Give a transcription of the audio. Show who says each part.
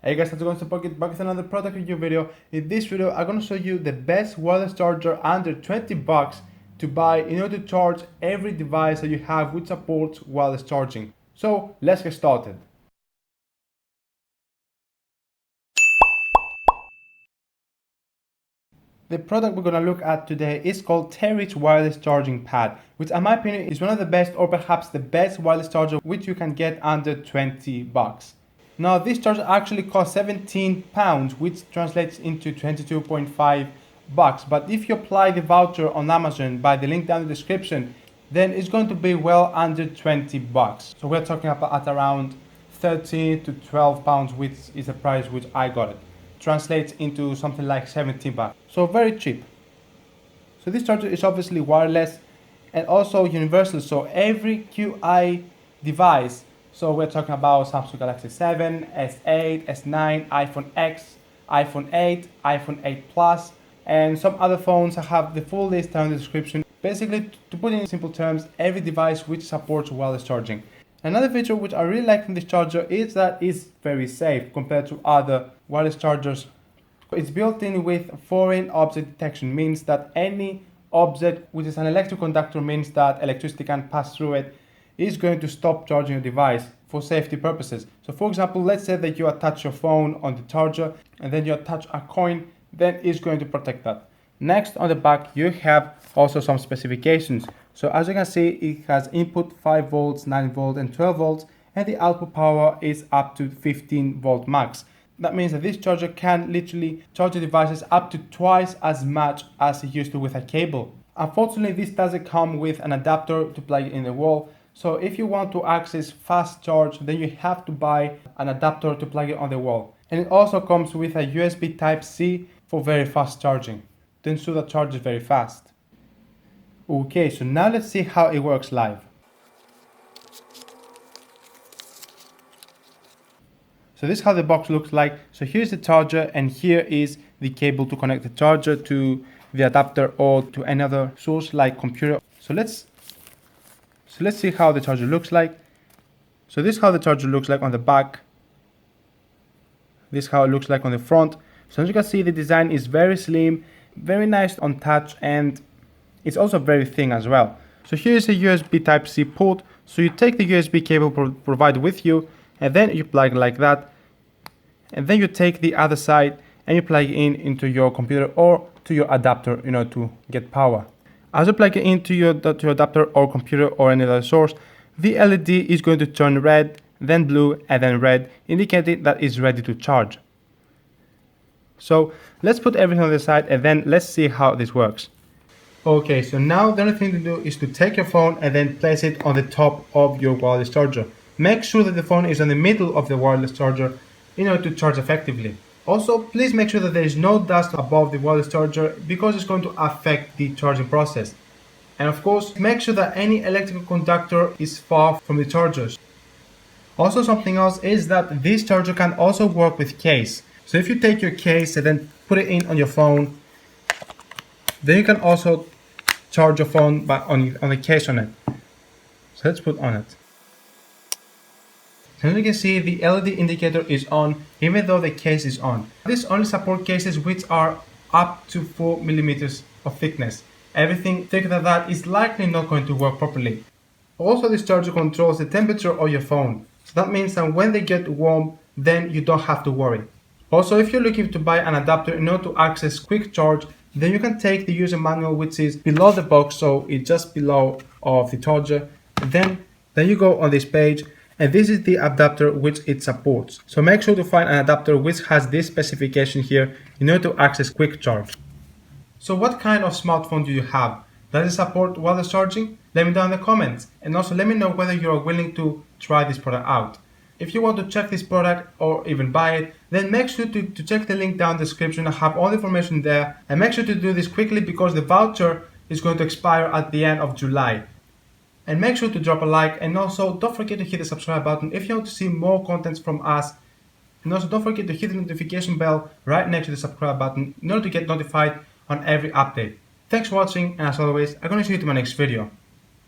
Speaker 1: Hey guys, how's it going? So back with another product review video. In this video, I'm gonna show you the best wireless charger under 20 bucks to buy in order to charge every device that you have which supports wireless charging. So let's get started. The product we're gonna look at today is called Terry's wireless charging pad, which in my opinion is one of the best or perhaps the best wireless charger which you can get under 20 bucks. Now this charger actually costs £17, which translates into 22.5 bucks. But if you apply the voucher on Amazon by the link down in the description, then it's going to be well under 20 bucks. So we're talking about at around 13 to 12 pounds, which is the price which I got it. Translates into something like 17 bucks. So very cheap. So this charger is obviously wireless and also universal. So every QI device, so we're talking about Samsung Galaxy 7, S8, S9, iPhone X, iPhone 8, iPhone 8 Plus, and some other phones. I have the full list down in the description. Basically, to put it in simple terms, every device which supports wireless charging. Another feature which I really like from this charger is that it's very safe compared to other wireless chargers. It's built in with foreign object detection, means that any object which is an electric conductor, means that electricity can pass through it, is going to stop charging your device for safety purposes. So for example, let's say that you attach your phone on the charger and then you attach a coin, then it's going to protect that. Next, on the back, you have also some specifications. So as you can see, it has input 5 volts, 9 volts and 12 volts, and the output power is up to 15 volt max. That means that this charger can literally charge the devices up to twice as much as it used to with a cable. Unfortunately, this doesn't come with an adapter to plug it in the wall. So if you want to access fast charge, then you have to buy an adapter to plug it on the wall. And it also comes with a USB Type-C for very fast charging, to ensure that charges very fast. Okay, so now let's see how it works live. So this is how the box looks like. So here's the charger and here is the cable to connect the charger to the adapter or to another source like computer. So let's see how the charger looks like. So this is how the charger looks like on the back. This is how it looks like on the front. So as you can see, the design is very slim, very nice on touch, and it's also very thin as well. So here's a USB Type-C port. So you take the USB cable provided with you, and then you plug it like that. And then you take the other side and you plug it in into your computer or to your adapter, to get power. As you plug it into your adapter or computer or any other source, the LED is going to turn red, then blue, and then red, indicating that it's ready to charge. So let's put everything on the side and then let's see how this works. Okay, so now the only thing to do is to take your phone and then place it on the top of your wireless charger. Make sure that the phone is in the middle of the wireless charger in order to charge effectively. Also, please make sure that there is no dust above the wireless charger because it's going to affect the charging process. And of course, make sure that any electrical conductor is far from the chargers. Also, something else is that this charger can also work with case. So if you take your case and then put it in on your phone, then you can also charge your phone on the case on it. So let's put on it. So as you can see, the LED indicator is on even though the case is on. This only supports cases which are up to 4 millimeters of thickness. Everything thicker than that is likely not going to work properly. Also, this charger controls the temperature of your phone. So that means that when they get warm, then you don't have to worry. Also, if you're looking to buy an adapter in order to access quick charge, then you can take the user manual which is below the box, so it's just below of the charger. Then you go on this page and this is the adapter which it supports. So make sure to find an adapter which has this specification here in order to access quick charge. So what kind of smartphone do you have? Does it support wireless charging? Let me know in the comments, and also let me know whether you are willing to try this product out. If you want to check this product or even buy it, then make sure to check the link down in the description. I have all the information there, and make sure to do this quickly because the voucher is going to expire at the end of July. And make sure to drop a like, and also don't forget to hit the subscribe button if you want to see more contents from us. And also don't forget to hit the notification bell right next to the subscribe button in order to get notified on every update. Thanks for watching, and as always, I'm going to see you in my next video.